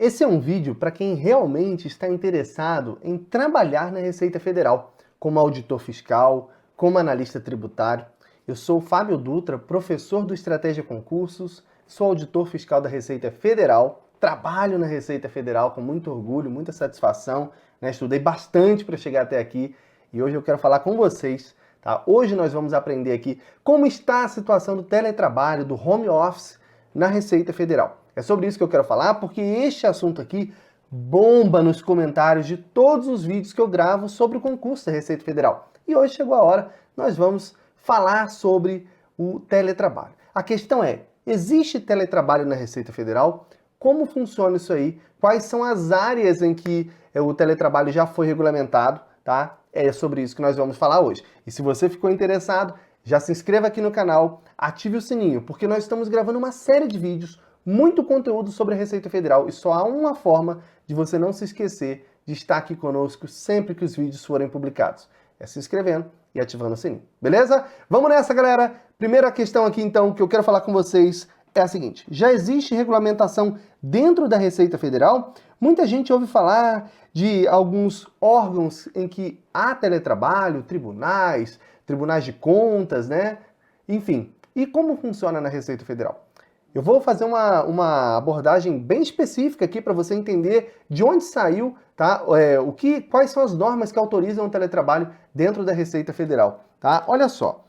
Esse é um vídeo para quem realmente está interessado em trabalhar na Receita Federal, como auditor fiscal, como analista tributário. Eu sou o Fábio Dutra, professor do Estratégia Concursos, sou auditor fiscal da Receita Federal, trabalho na Receita Federal com muito orgulho, muita satisfação, estudei bastante para chegar até aqui e hoje eu quero falar com vocês. Tá? Hoje nós vamos aprender aqui como está a situação do teletrabalho, do home office na Receita Federal. É sobre isso que eu quero falar, porque este assunto aqui bomba nos comentários de todos os vídeos que eu gravo sobre o concurso da Receita Federal. E hoje chegou a hora, nós vamos falar sobre o teletrabalho. A questão é, existe teletrabalho na Receita Federal? Como funciona isso aí? Quais são as áreas em que o teletrabalho já foi regulamentado? Tá? É sobre isso que nós vamos falar hoje. E se você ficou interessado, já se inscreva aqui no canal, ative o sininho, porque nós estamos gravando uma série de vídeos, muito conteúdo sobre a Receita Federal e só há uma forma de você não se esquecer de estar aqui conosco sempre que os vídeos forem publicados. É se inscrevendo e ativando o sininho, beleza? Vamos nessa, galera! Primeira questão aqui, então, que eu quero falar com vocês é a seguinte. Já existe regulamentação dentro da Receita Federal? Muita gente ouve falar de alguns órgãos em que há teletrabalho, tribunais de contas, né? Enfim, e como funciona na Receita Federal? Eu vou fazer uma abordagem bem específica aqui para você entender de onde saiu, tá? Quais são as normas que autorizam o teletrabalho dentro da Receita Federal, tá? Olha só.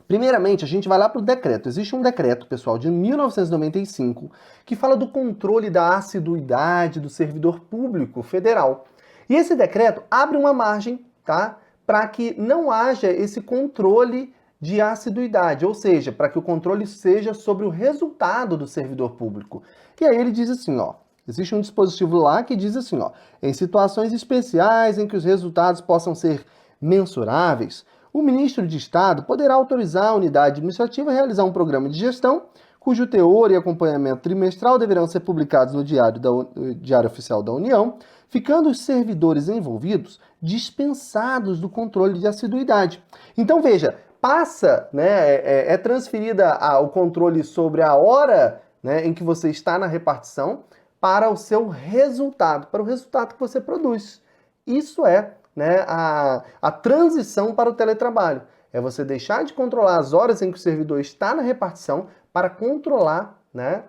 Primeiramente, a gente vai lá para o decreto. Existe um decreto, pessoal, de 1995, que fala do controle da assiduidade do servidor público federal. E esse decreto abre uma margem, tá? Para que não haja esse controle de assiduidade, ou seja, para que o controle seja sobre o resultado do servidor público. E aí ele diz assim, ó, existe um dispositivo lá que diz assim, ó, em situações especiais em que os resultados possam ser mensuráveis, o ministro de Estado poderá autorizar a unidade administrativa a realizar um programa de gestão, cujo teor e acompanhamento trimestral deverão ser publicados no Diário Oficial da União, ficando os servidores envolvidos dispensados do controle de assiduidade. Então, veja, passa, né, é transferida o controle sobre a hora, né, em que você está na repartição para o seu resultado, para o resultado que você produz. Isso é, né, a transição para o teletrabalho. É você deixar de controlar as horas em que o servidor está na repartição para controlar, né,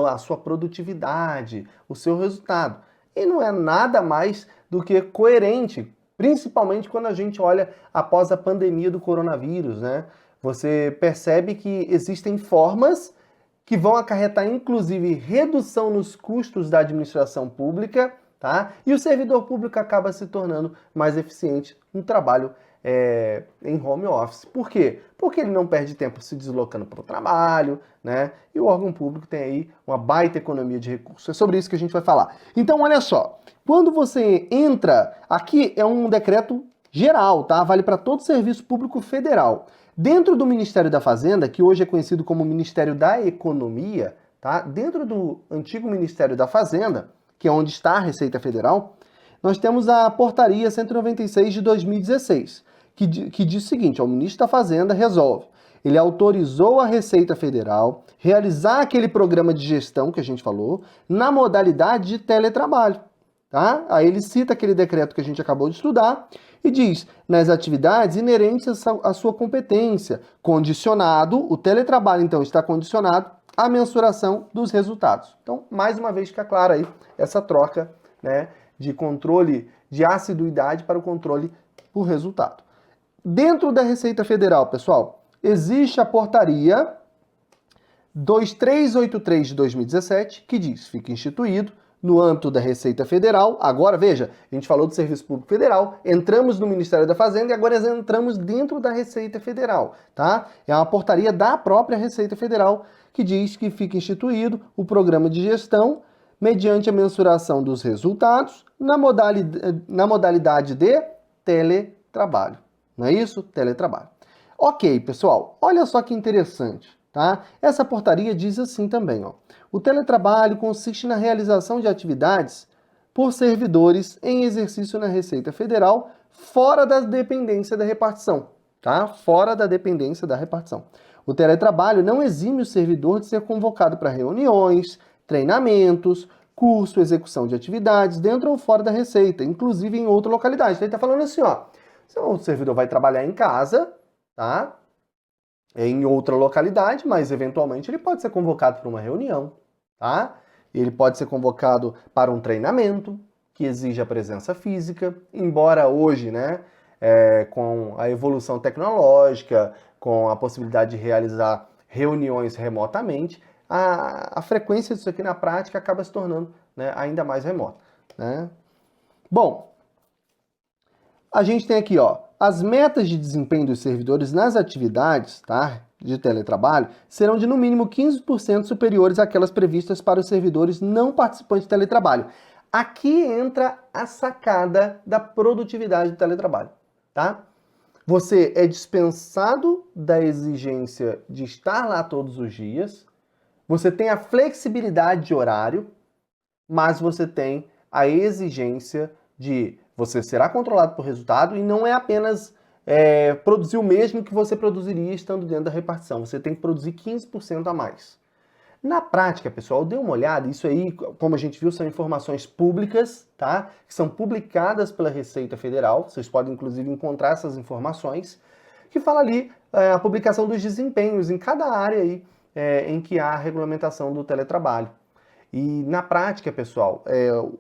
a sua produtividade, o seu resultado. E não é nada mais do que coerente, principalmente quando a gente olha após a pandemia do coronavírus, né? Você percebe que existem formas que vão acarretar, inclusive, redução nos custos da administração pública, tá? E o servidor público acaba se tornando mais eficiente no trabalho em home office. Por quê? Porque ele não perde tempo se deslocando para o trabalho, né? E o órgão público tem aí uma baita economia de recursos. É sobre isso que a gente vai falar. Então, olha só. Quando você entra, aqui é um decreto geral, tá? Vale para todo serviço público federal. Dentro do Ministério da Fazenda, que hoje é conhecido como Ministério da Economia, tá? Dentro do antigo Ministério da Fazenda, que é onde está a Receita Federal, nós temos a Portaria 196 de 2016, que diz o seguinte, o ministro da Fazenda resolve. Ele autorizou a Receita Federal realizar aquele programa de gestão que a gente falou na modalidade de teletrabalho. Tá? Aí ele cita aquele decreto que a gente acabou de estudar e diz, nas atividades inerentes à sua competência, condicionado, o teletrabalho então está condicionado à mensuração dos resultados. Então, mais uma vez fica clara aí essa troca, né, de controle de assiduidade para o controle por resultado. Dentro da Receita Federal, pessoal, existe a portaria 2383 de 2017, que diz, fica instituído no âmbito da Receita Federal. Agora, veja, a gente falou do Serviço Público Federal, entramos no Ministério da Fazenda e agora entramos dentro da Receita Federal, tá? É uma portaria da própria Receita Federal que diz que fica instituído o programa de gestão mediante a mensuração dos resultados na modalidade de teletrabalho. Não é isso? Teletrabalho. Ok, pessoal, olha só que interessante, tá? Essa portaria diz assim também, ó. O teletrabalho consiste na realização de atividades por servidores em exercício na Receita Federal fora da dependência da repartição, tá? Fora da dependência da repartição. O teletrabalho não exime o servidor de ser convocado para reuniões, treinamentos, curso, execução de atividades dentro ou fora da Receita, inclusive em outra localidade. Então ele está falando assim, ó, o servidor vai trabalhar em casa, tá? Em outra localidade, mas eventualmente ele pode ser convocado para uma reunião, tá? Ele pode ser convocado para um treinamento que exige a presença física, embora hoje, né, com a evolução tecnológica, com a possibilidade de realizar reuniões remotamente, a frequência disso aqui na prática acaba se tornando, né, ainda mais remota, né? Bom, a gente tem aqui, ó, as metas de desempenho dos servidores nas atividades, tá, de teletrabalho serão de no mínimo 15% superiores àquelas previstas para os servidores não participantes de teletrabalho. Aqui entra a sacada da produtividade do teletrabalho, tá? Você é dispensado da exigência de estar lá todos os dias, você tem a flexibilidade de horário, mas você tem a exigência de você será controlado por resultado e não é apenas produzir o mesmo que você produziria estando dentro da repartição. Você tem que produzir 15% a mais. Na prática, pessoal, dê uma olhada, isso aí, como a gente viu, são informações públicas, tá? Que são publicadas pela Receita Federal, vocês podem inclusive encontrar essas informações, que fala ali a publicação dos desempenhos em cada área aí, em que há a regulamentação do teletrabalho. E na prática, pessoal,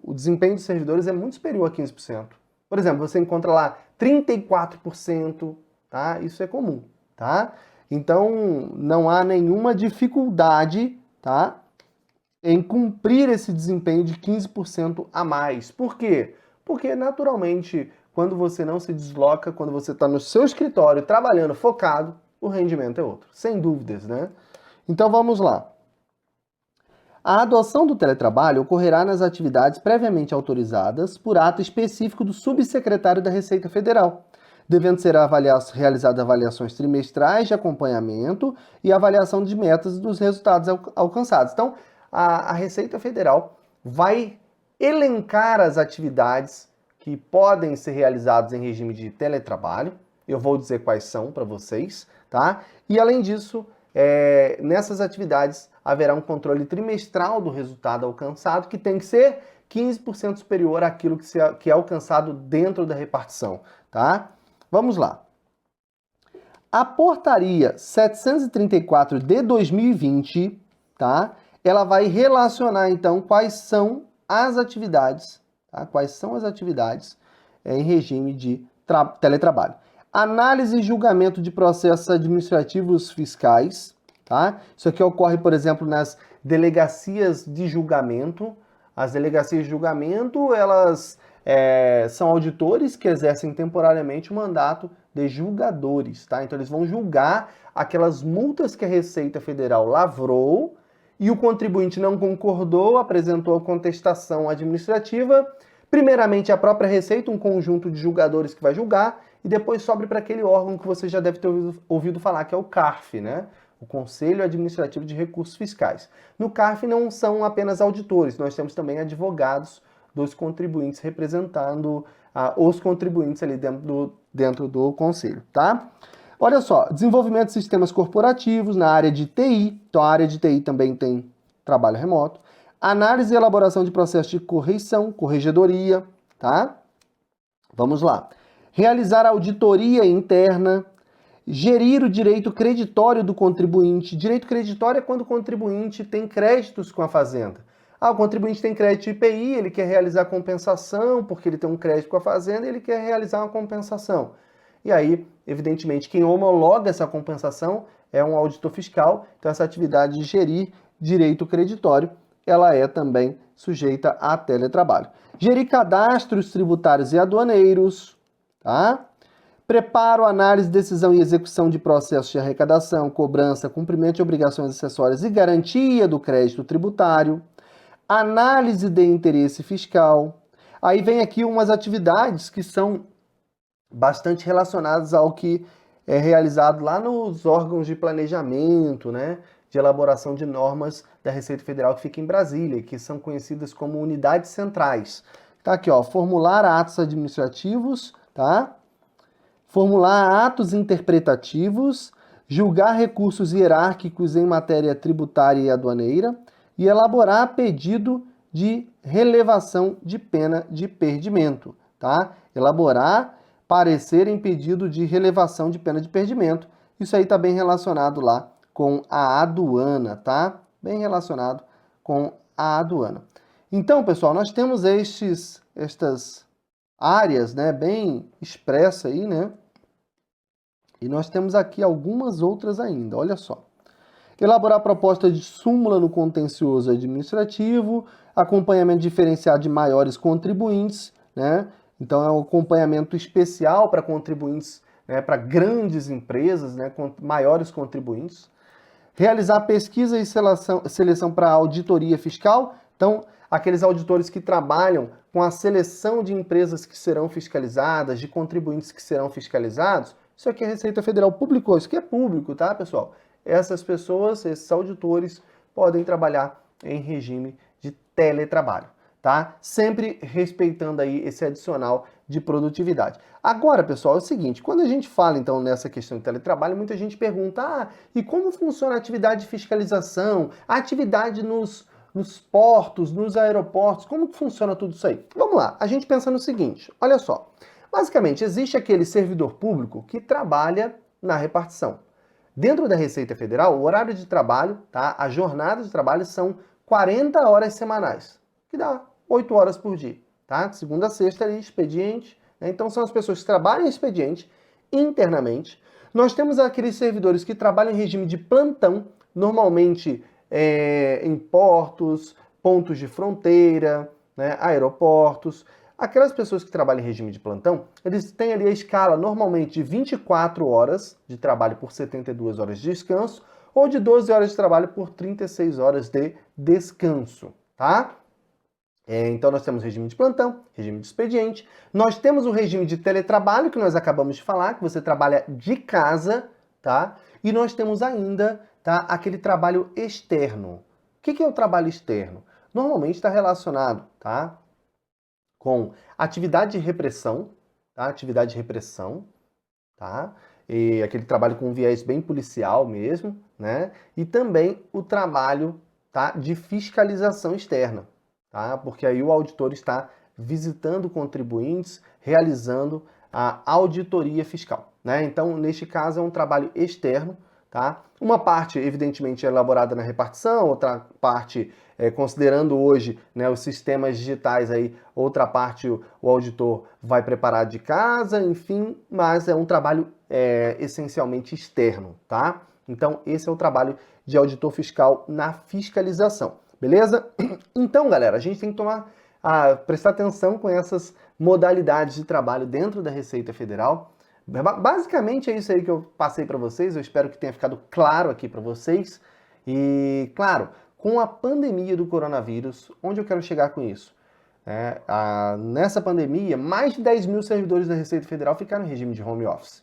o desempenho dos servidores é muito superior a 15%. Por exemplo, você encontra lá 34%, tá? Isso é comum, tá? Então, não há nenhuma dificuldade, tá, em cumprir esse desempenho de 15% a mais. Por quê? Porque, naturalmente, quando você não se desloca, quando você está no seu escritório trabalhando focado, o rendimento é outro, sem dúvidas, né? Então, vamos lá. A adoção do teletrabalho ocorrerá nas atividades previamente autorizadas por ato específico do subsecretário da Receita Federal, devendo ser realizadas avaliações trimestrais de acompanhamento e avaliação de metas dos resultados alcançados. Então, a Receita Federal vai elencar as atividades que podem ser realizadas em regime de teletrabalho. Eu vou dizer quais são para vocês, tá? E além disso, nessas atividades haverá um controle trimestral do resultado alcançado, que tem que ser 15% superior àquilo que é alcançado dentro da repartição, tá? Vamos lá. A portaria 734 de 2020, tá? Ela vai relacionar, então, quais são as atividades, tá? Quais são as atividades em regime de teletrabalho. Análise e julgamento de processos administrativos fiscais, tá? Isso aqui ocorre, por exemplo, nas delegacias de julgamento. As delegacias de julgamento, elas são auditores que exercem temporariamente o mandato de julgadores, tá? Então eles vão julgar aquelas multas que a Receita Federal lavrou e o contribuinte não concordou, apresentou a contestação administrativa. Primeiramente a própria Receita, um conjunto de julgadores que vai julgar, e depois sobe para aquele órgão que você já deve ter ouvido falar, que é o CARF, né? O Conselho Administrativo de Recursos Fiscais. No CARF não são apenas auditores, nós temos também advogados dos contribuintes representando os contribuintes ali dentro do conselho, tá? Olha só, desenvolvimento de sistemas corporativos na área de TI, então a área de TI também tem trabalho remoto, análise e elaboração de processos de correção, corregedoria, tá? Vamos lá. Realizar auditoria interna, gerir o direito creditório do contribuinte. Direito creditório é quando o contribuinte tem créditos com a Fazenda. O contribuinte tem crédito IPI, ele quer realizar compensação, porque ele tem um crédito com a Fazenda, ele quer realizar uma compensação. E aí, evidentemente, quem homologa essa compensação é um auditor fiscal, então essa atividade de gerir direito creditório, ela é também sujeita a teletrabalho. Gerir cadastros tributários e aduaneiros, tá? Preparo, análise, decisão e execução de processos de arrecadação, cobrança, cumprimento de obrigações acessórias e garantia do crédito tributário, análise de interesse fiscal. Aí vem aqui umas atividades que são bastante relacionadas ao que é realizado lá nos órgãos de planejamento, né, de elaboração de normas da Receita Federal que fica em Brasília, que são conhecidas como unidades centrais. Tá aqui, ó, formular atos administrativos, tá? Formular atos interpretativos, julgar recursos hierárquicos em matéria tributária e aduaneira e elaborar pedido de relevação de pena de perdimento, tá? Elaborar parecer em pedido de relevação de pena de perdimento. Isso aí está bem relacionado lá com a aduana, tá? Bem relacionado com a aduana. Então, pessoal, nós temos estas áreas, né, bem expressa aí, né? E nós temos aqui algumas outras ainda, olha só. Elaborar proposta de súmula no contencioso administrativo, acompanhamento diferenciado de maiores contribuintes, né? Então é um acompanhamento especial para contribuintes, né, para grandes empresas, né, com maiores contribuintes. Realizar pesquisa e seleção para auditoria fiscal. Então, aqueles auditores que trabalham com a seleção de empresas que serão fiscalizadas, de contribuintes que serão fiscalizados. Isso aqui a Receita Federal publicou, isso aqui é público, tá, pessoal? Essas pessoas, esses auditores, podem trabalhar em regime de teletrabalho, tá? Sempre respeitando aí esse adicional de produtividade. Agora, pessoal, é o seguinte, quando a gente fala, então, nessa questão de teletrabalho, muita gente pergunta, e como funciona a atividade de fiscalização, a atividade nos portos, nos aeroportos, como que funciona tudo isso aí? Vamos lá, a gente pensa no seguinte, olha só, basicamente, existe aquele servidor público que trabalha na repartição. Dentro da Receita Federal, o horário de trabalho, tá? A jornada de trabalho são 40 horas semanais, que dá 8 horas por dia, tá? Segunda a sexta ali, expediente, né? Então são as pessoas que trabalham em expediente internamente. Nós temos aqueles servidores que trabalham em regime de plantão, normalmente em portos, pontos de fronteira, né? Aeroportos. Aquelas pessoas que trabalham em regime de plantão, eles têm ali a escala normalmente de 24 horas de trabalho por 72 horas de descanso ou de 12 horas de trabalho por 36 horas de descanso, tá? Então nós temos regime de plantão, regime de expediente, nós temos o regime de teletrabalho, que nós acabamos de falar, que você trabalha de casa, tá? E nós temos ainda, tá, aquele trabalho externo. O que é o trabalho externo? Normalmente está relacionado, tá, com atividade de repressão, tá? Atividade de repressão, tá? E aquele trabalho com um viés bem policial mesmo, né? E também o trabalho, tá, de fiscalização externa, tá? Porque aí o auditor está visitando contribuintes, realizando a auditoria fiscal, né? Então, neste caso, é um trabalho externo, tá? Uma parte, evidentemente, é elaborada na repartição, outra parte, considerando hoje, né, os sistemas digitais, aí, outra parte o auditor vai preparar de casa, enfim, mas é um trabalho essencialmente externo, tá? Então, esse é o trabalho de auditor fiscal na fiscalização, beleza? Então, galera, a gente tem que prestar atenção com essas modalidades de trabalho dentro da Receita Federal. Basicamente é isso aí que eu passei para vocês, eu espero que tenha ficado claro aqui para vocês. E, claro, com a pandemia do coronavírus, onde eu quero chegar com isso? Nessa pandemia, mais de 10 mil servidores da Receita Federal ficaram em regime de home office,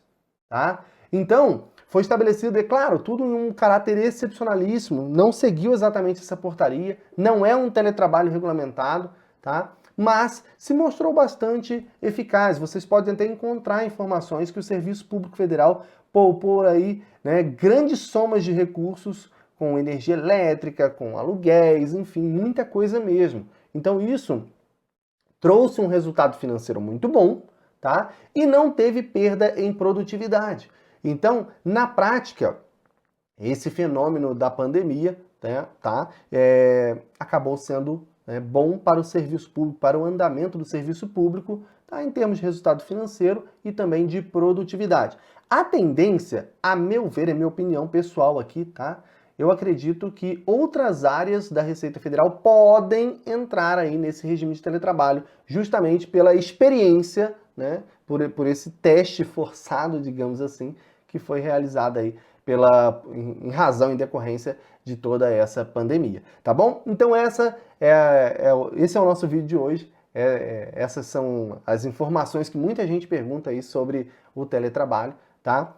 tá? Então, foi estabelecido, é claro, tudo em um caráter excepcionalíssimo, não seguiu exatamente essa portaria, não é um teletrabalho regulamentado, tá? Mas se mostrou bastante eficaz. Vocês podem até encontrar informações que o Serviço Público Federal poupou aí, né, grandes somas de recursos com energia elétrica, com aluguéis, enfim, muita coisa mesmo. Então isso trouxe um resultado financeiro muito bom, tá? E não teve perda em produtividade. Então, na prática, esse fenômeno da pandemia, né, acabou sendo bom para o serviço público, para o andamento do serviço público, tá, em termos de resultado financeiro e também de produtividade. A tendência, a meu ver, é minha opinião pessoal aqui, tá? Eu acredito que outras áreas da Receita Federal podem entrar aí nesse regime de teletrabalho, justamente pela experiência, né, por esse teste forçado, digamos assim, que foi realizado aí em razão, em decorrência de toda essa pandemia, tá bom? Então esse é o nosso vídeo de hoje. Essas são as informações que muita gente pergunta aí sobre o teletrabalho, tá?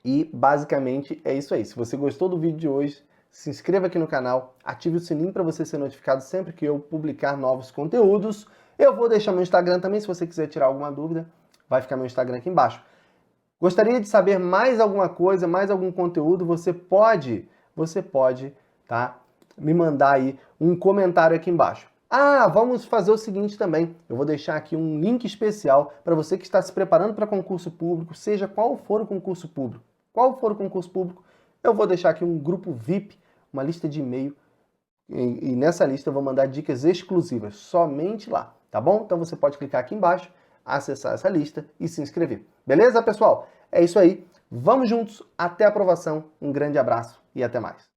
E basicamente é isso aí. Se você gostou do vídeo de hoje, se inscreva aqui no canal, ative o sininho para você ser notificado sempre que eu publicar novos conteúdos. Eu vou deixar meu Instagram também, se você quiser tirar alguma dúvida, vai ficar meu Instagram aqui embaixo. Gostaria de saber mais alguma coisa, mais algum conteúdo, você pode, tá, me mandar aí um comentário aqui embaixo. Ah, vamos fazer o seguinte também. Eu vou deixar aqui um link especial para você que está se preparando para concurso público, seja qual for o concurso público. Qual for o concurso público, eu vou deixar aqui um grupo VIP, uma lista de e-mail, e nessa lista eu vou mandar dicas exclusivas, somente lá, tá bom? Então você pode clicar aqui embaixo, acessar essa lista e se inscrever. Beleza, pessoal? É isso aí. Vamos juntos até a aprovação. Um grande abraço e até mais.